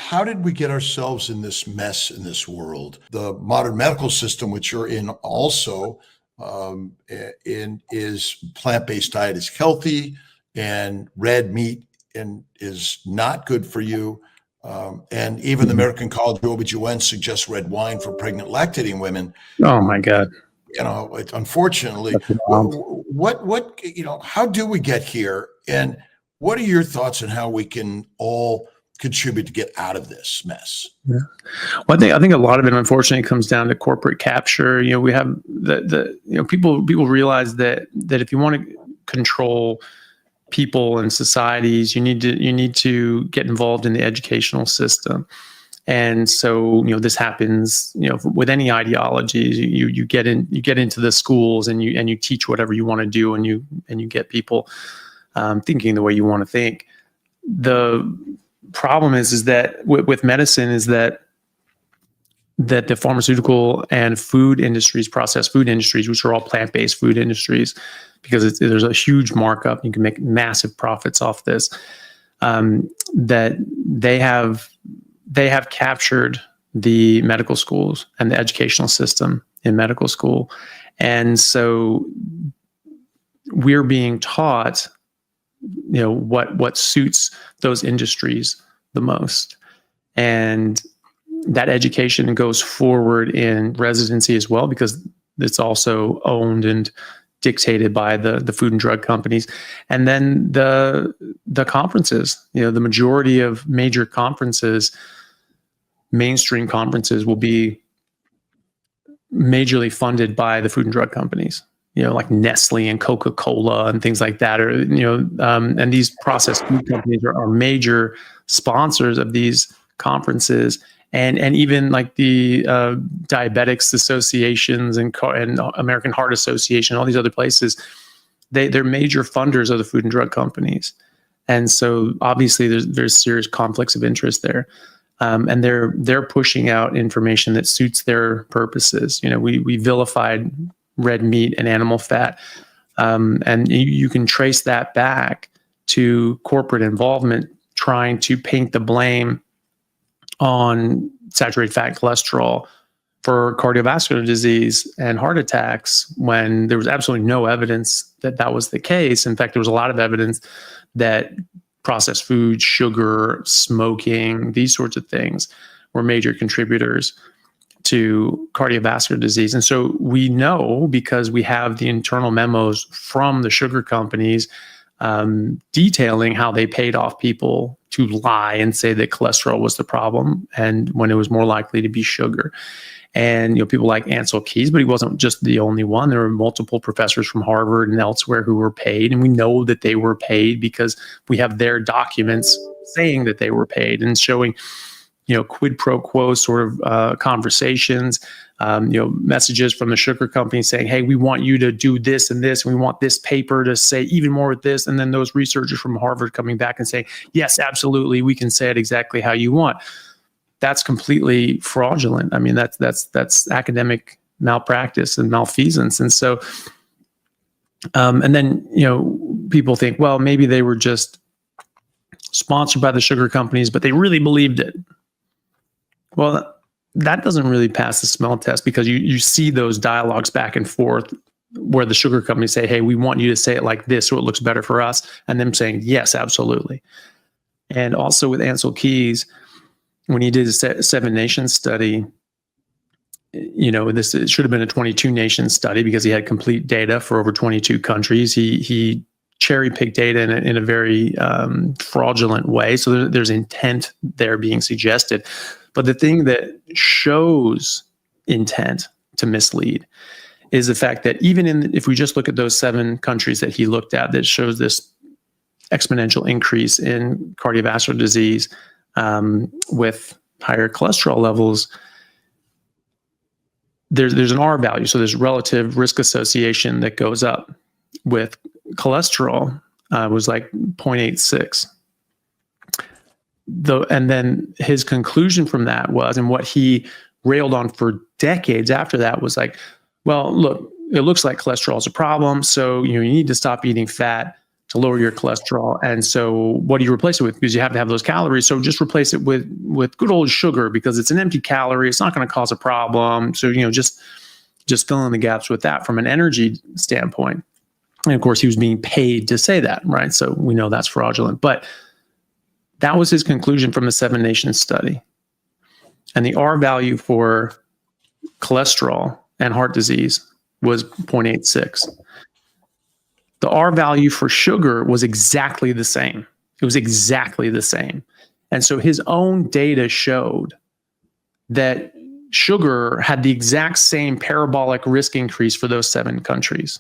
how did we get ourselves in this mess in this world? The modern medical system, which you're in also, is plant-based diet is healthy, and red meat is not good for you. And even the American College of OB/GYN suggests red wine for pregnant lactating women. Oh my God. Unfortunately, how do we get here? And what are your thoughts on how we can all contribute to get out of this mess? Yeah. Well, I think a lot of it, unfortunately, comes down to corporate capture. We have people realize that if you want to control people and societies, you need to get involved in the educational system. And so, this happens, with any ideologies. You get into the schools and you teach whatever you want to do, and you get people thinking the way you want to think. The problem is that with medicine is that the pharmaceutical and food industries, processed food industries, which are all plant-based food industries, because there's a huge markup, you can make massive profits off this. That they have captured the medical schools and the educational system in medical school. And so we're being taught, what suits those industries the most. And that education goes forward in residency as well, because it's also owned and dictated by the food and drug companies. And then the conferences, the majority of major conferences, mainstream conferences, will be majorly funded by the food and drug companies, like Nestle and Coca-Cola and things like that, or, and these processed food companies are major sponsors of these conferences. And even like the diabetics associations and American Heart Association, all these other places, they're major funders of the food and drug companies. And so obviously there's serious conflicts of interest there. And they're pushing out information that suits their purposes. We vilified red meat and animal fat. And you can trace that back to corporate involvement, trying to paint the blame on saturated fat and cholesterol for cardiovascular disease and heart attacks, when there was absolutely no evidence that was the case. In fact, there was a lot of evidence that processed food, sugar, smoking, these sorts of things were major contributors to cardiovascular disease. And so we know, because we have the internal memos from the sugar companies detailing how they paid off people to lie and say that cholesterol was the problem, and when it was more likely to be sugar. And people like Ansel Keys, but he wasn't just the only one. There were multiple professors from Harvard and elsewhere who were paid, and we know that they were paid because we have their documents saying that they were paid and showing quid pro quo sort of conversations, messages from the sugar company saying, hey, we want you to do this and this, and we want this paper to say even more with this. And then those researchers from Harvard coming back and saying, yes, absolutely, we can say it exactly how you want. That's completely fraudulent. I mean, that's academic malpractice and malfeasance. And so, and then, people think, well, maybe they were just sponsored by the sugar companies, but they really believed it. Well, that doesn't really pass the smell test, because you see those dialogues back and forth where the sugar companies say, hey, we want you to say it like this so it looks better for us, and them saying, yes, absolutely. And also with Ansel Keys, when he did a 7 nation study, it should have been a 22 nation study because he had complete data for over 22 countries. He cherry-picked data in a very fraudulent way. So there's intent there being suggested. But the thing that shows intent to mislead is the fact that even if we just look at those 7 countries that he looked at, that shows this exponential increase in cardiovascular disease with higher cholesterol levels, there's an R value. So there's relative risk association that goes up. With cholesterol, was like 0.86. And then his conclusion from that was, and what he railed on for decades after that, was like, well, look, it looks like cholesterol is a problem, so you need to stop eating fat, to lower your cholesterol. And so what do you replace it with? Because you have to have those calories. So just replace it with good old sugar, because it's an empty calorie. It's not going to cause a problem. So, just fill in the gaps with that from an energy standpoint. And of course, he was being paid to say that, right? So we know that's fraudulent. But that was his conclusion from the 7 Nations study. And the R value for cholesterol and heart disease was 0.86. The R value for sugar was exactly the same. It was exactly the same. And so his own data showed that sugar had the exact same parabolic risk increase for those 7 countries.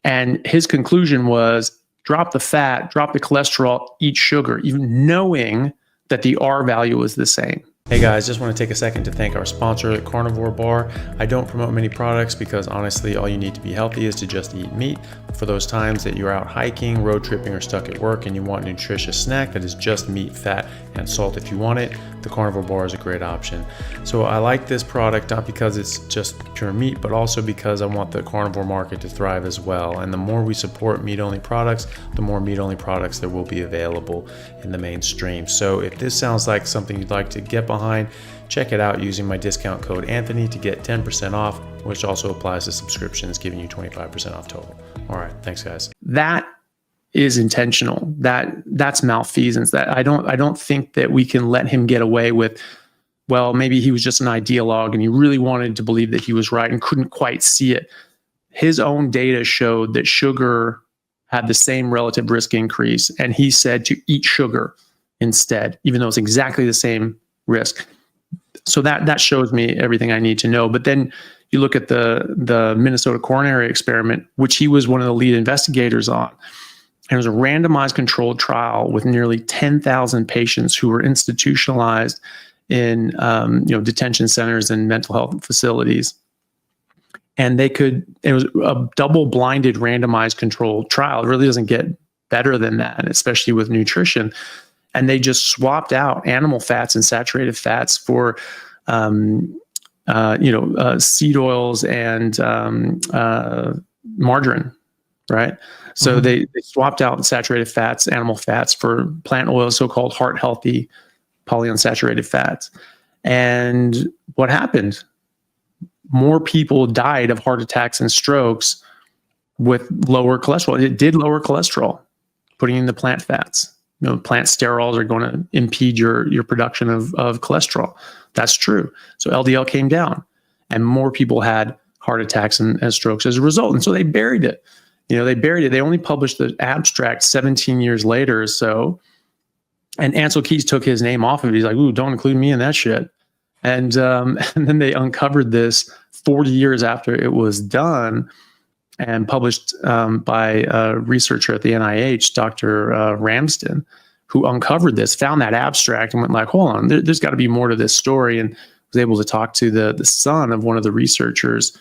And his conclusion was drop the fat, drop the cholesterol, eat sugar, even knowing that the R value was the same. Hey guys, just want to take a second to thank our sponsor, Carnivore Bar. I don't promote many products because honestly, all you need to be healthy is to just eat meat. For those times that you're out hiking, road tripping, or stuck at work and you want a nutritious snack that is just meat, fat, and salt if you want it, the Carnivore Bar is a great option. So I like this product not because it's just pure meat, but also because I want the carnivore market to thrive as well. And the more we support meat-only products, the more meat-only products there will be available in the mainstream. So if this sounds like something you'd like to get behind, check it out using my discount code Anthony to get 10% off, which also applies to subscriptions, giving you 25% off total. All right, thanks guys. That is intentional. That's malfeasance. That I don't think that we can let him get away with, well, maybe he was just an ideologue and he really wanted to believe that he was right and couldn't quite see it. His own data showed that sugar had the same relative risk increase, and he said to eat sugar instead, even though it's exactly the same risk. So that shows me everything I need to know. But then you look at the Minnesota coronary experiment, which he was one of the lead investigators on. And it was a randomized controlled trial with nearly 10,000 patients who were institutionalized in detention centers and mental health facilities. And it was a double-blinded randomized controlled trial. It really doesn't get better than that, especially with nutrition. And they just swapped out animal fats and saturated fats for, seed oils and margarine, right? So they swapped out saturated fats, animal fats, for plant oils, so-called heart-healthy polyunsaturated fats. And what happened? More people died of heart attacks and strokes with lower cholesterol. It did lower cholesterol, putting in the plant fats. Plant sterols are going to impede your production of cholesterol. That's true. So LDL came down, and more people had heart attacks and strokes as a result. And so they buried it. They only published the abstract 17 years later or so. And Ansel Keys took his name off of it. He's like, ooh, don't include me in that shit. And then they uncovered this 40 years after it was done and published by a researcher at the NIH, Dr. Ramsden, who uncovered this, found that abstract and went like, hold on, there's got to be more to this story, and was able to talk to the son of one of the researchers,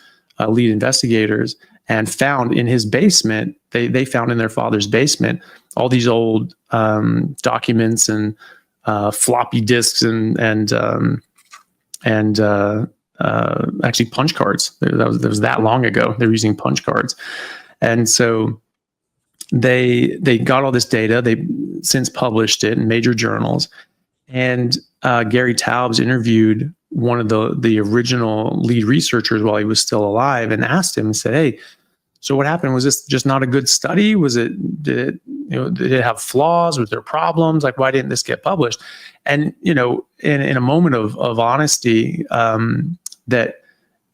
lead investigators, and found in his basement, they found in their father's basement all these old documents and floppy disks and actually punch cards. That was that long ago. They were using punch cards. And so they got all this data. They since published it in major journals. And Gary Taubes interviewed one of the original lead researchers while he was still alive and asked him and said, hey, so what happened? Was this just not a good study? Did it have flaws? Was there problems? Like, why didn't this get published? And, in a moment of honesty, that,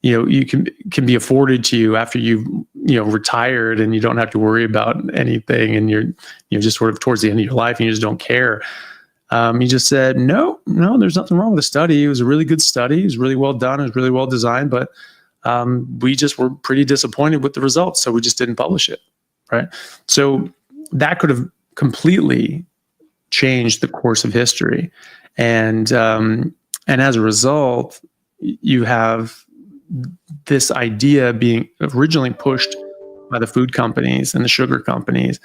you can be afforded to you after you've, retired and you don't have to worry about anything, and you're just sort of towards the end of your life and you just don't care. He just said, no, there's nothing wrong with the study. It was a really good study. It was really well done. It was really well designed, but we just were pretty disappointed with the results. So we just didn't publish it. Right. So that could have completely changed the course of history. And as a result, you have this idea being originally pushed by the food companies and the sugar companies.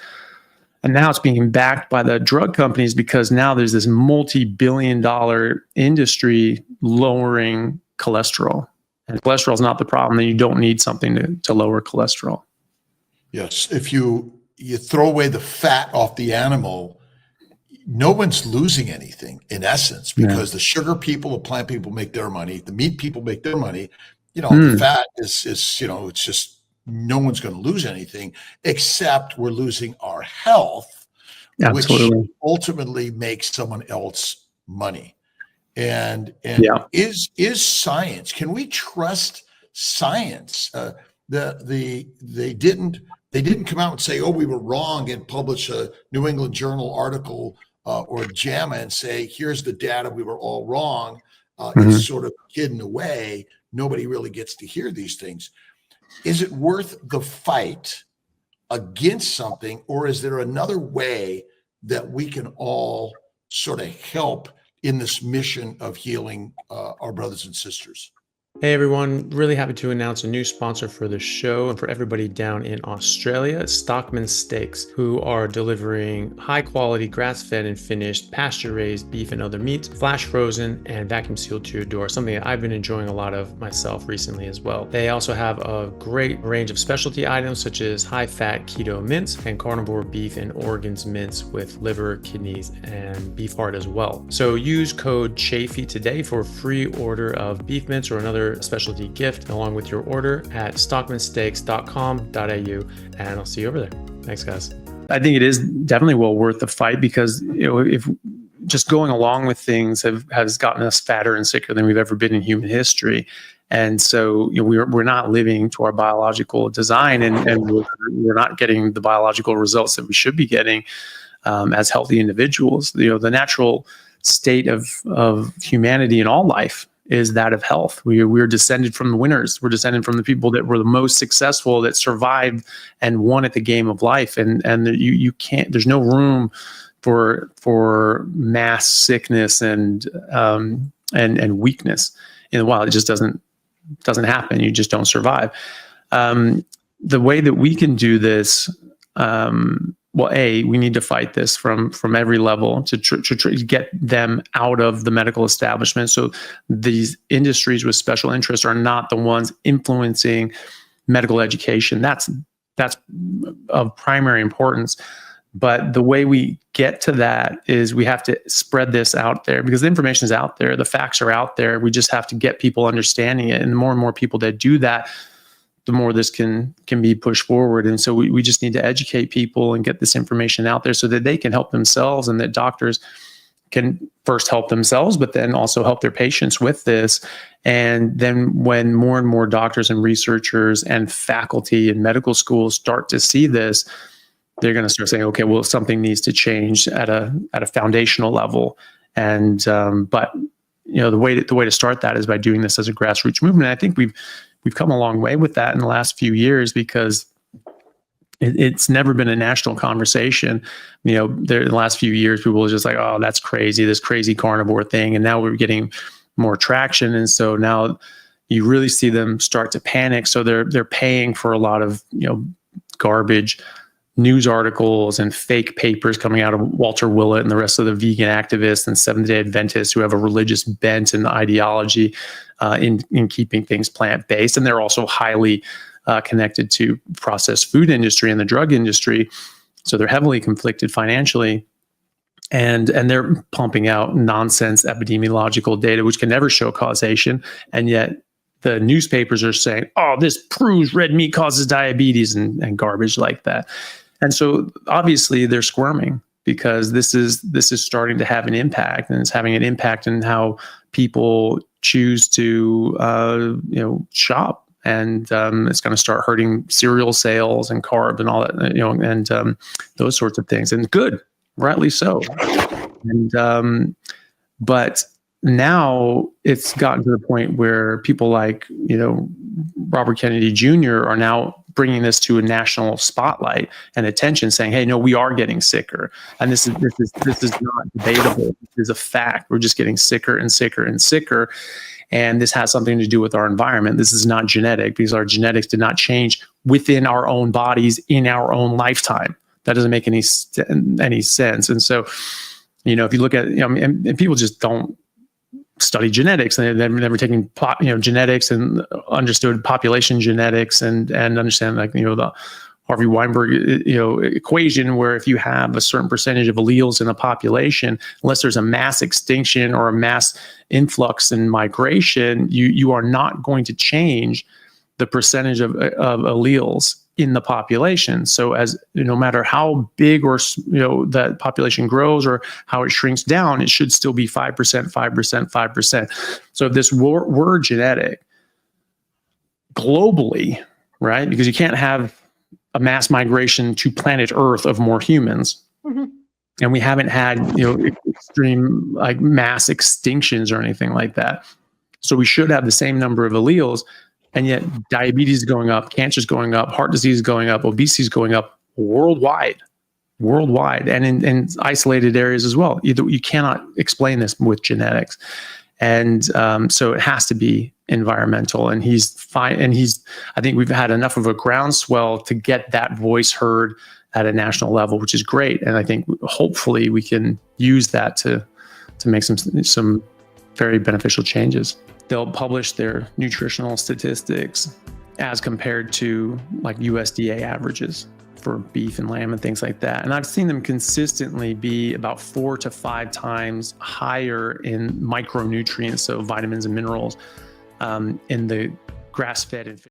And now it's being backed by the drug companies, because now there's this multi-billion-dollar industry lowering cholesterol. And cholesterol is not the problem. Then you don't need something to lower cholesterol. Yes. If you you throw away the fat off the animal, no one's losing anything in essence, because the sugar people, the plant people make their money, the meat people make their money. The fat is it's just, no one's going to lose anything, except we're losing our health, Absolutely. which ultimately makes someone else money. And is science? Can we trust science? They didn't come out and say, "Oh, we were wrong," and publish a New England Journal article or JAMA and say, "Here's the data. We were all wrong." It's sort of hidden away. Nobody really gets to hear these things. Is it worth the fight against something, or is there another way that we can all sort of help in this mission of healing our brothers and sisters? Hey everyone, really happy to announce a new sponsor for the show and for everybody down in Australia. It's Stockman Steaks, who are delivering high quality grass-fed and finished pasture-raised beef and other meats, flash frozen and vacuum sealed to your door, something that I've been enjoying a lot of myself recently as well. They also have a great range of specialty items such as high-fat keto mince and carnivore beef and organs mince with liver, kidneys, and beef heart as well. So use code Chaffee today for a free order of beef mince or another specialty gift along with your order at stockmansteaks.com.au, and I'll see you over there. Thanks, guys. I think it is definitely well worth the fight, because if just going along with things has gotten us fatter and sicker than we've ever been in human history. And so we're not living to our biological design, and we're not getting the biological results that we should be getting as healthy individuals. The natural state of humanity in all life is that of health. We're descended from the winners. We're descended from the people that were the most successful, that survived and won at the game of life. And you can't. There's no room for mass sickness and weakness in the wild. It just doesn't happen. You just don't survive. The way that we can do this. We need to fight this from every level to get them out of the medical establishment. So these industries with special interests are not the ones influencing medical education. That's of primary importance. But the way we get to that is we have to spread this out there, because the information is out there. The facts are out there. We just have to get people understanding it. And the more and more people that do that, the more this can be pushed forward. And so we just need to educate people and get this information out there so that they can help themselves, and that doctors can first help themselves, but then also help their patients with this. And then when more and more doctors and researchers and faculty in medical schools start to see this, they're going to start saying, okay, well, something needs to change at a foundational level. And but the way to start that is by doing this as a grassroots movement. And I think we've come a long way with that in the last few years, because it's never been a national conversation. In the last few years, people were just like, oh, that's crazy, this crazy carnivore thing. And now we're getting more traction. And so now you really see them start to panic. So they're paying for a lot of, garbage news articles and fake papers coming out of Walter Willett and the rest of the vegan activists and Seventh-day Adventists who have a religious bent and ideology in keeping things plant-based. And they're also highly connected to processed food industry and the drug industry. So they're heavily conflicted financially. And they're pumping out nonsense epidemiological data, which can never show causation. And yet the newspapers are saying, oh, this proves red meat causes diabetes and garbage like that. And so obviously they're squirming, because this is starting to have an impact, and it's having an impact in how people choose to shop, and it's going to start hurting cereal sales and carbs and all that, and those sorts of things. And good, rightly so. And but now it's gotten to the point where people like Robert Kennedy Jr. are now bringing this to a national spotlight and attention, saying, hey, no, we are getting sicker. And this is not debatable. This is a fact. We're just getting sicker and sicker and sicker. And this has something to do with our environment. This is not genetic, because our genetics did not change within our own bodies in our own lifetime. That doesn't make any sense. And so, if you look at, and people just don't study genetics, and they've never taken genetics and understood population genetics and understand the Harvey Weinberg, equation where if you have a certain percentage of alleles in a population, unless there's a mass extinction or a mass influx and migration, you are not going to change the percentage of alleles in the population. So as no matter how big or that population grows or how it shrinks down, it should still be 5%, 5%, 5%. So this word genetic globally, right? Because you can't have a mass migration to planet Earth of more humans. Mm-hmm. And we haven't had, extreme like mass extinctions or anything like that. So we should have the same number of alleles, and yet diabetes is going up, cancer is going up, heart disease is going up, obesity is going up worldwide, and in isolated areas as well. You cannot explain this with genetics. And so it has to be environmental, and he's fine. And I think we've had enough of a groundswell to get that voice heard at a national level, which is great. And I think hopefully we can use that to make some very beneficial changes. They'll publish their nutritional statistics as compared to like USDA averages for beef and lamb and things like that. And I've seen them consistently be about 4 to 5 times higher in micronutrients, so vitamins and minerals, in the grass-fed and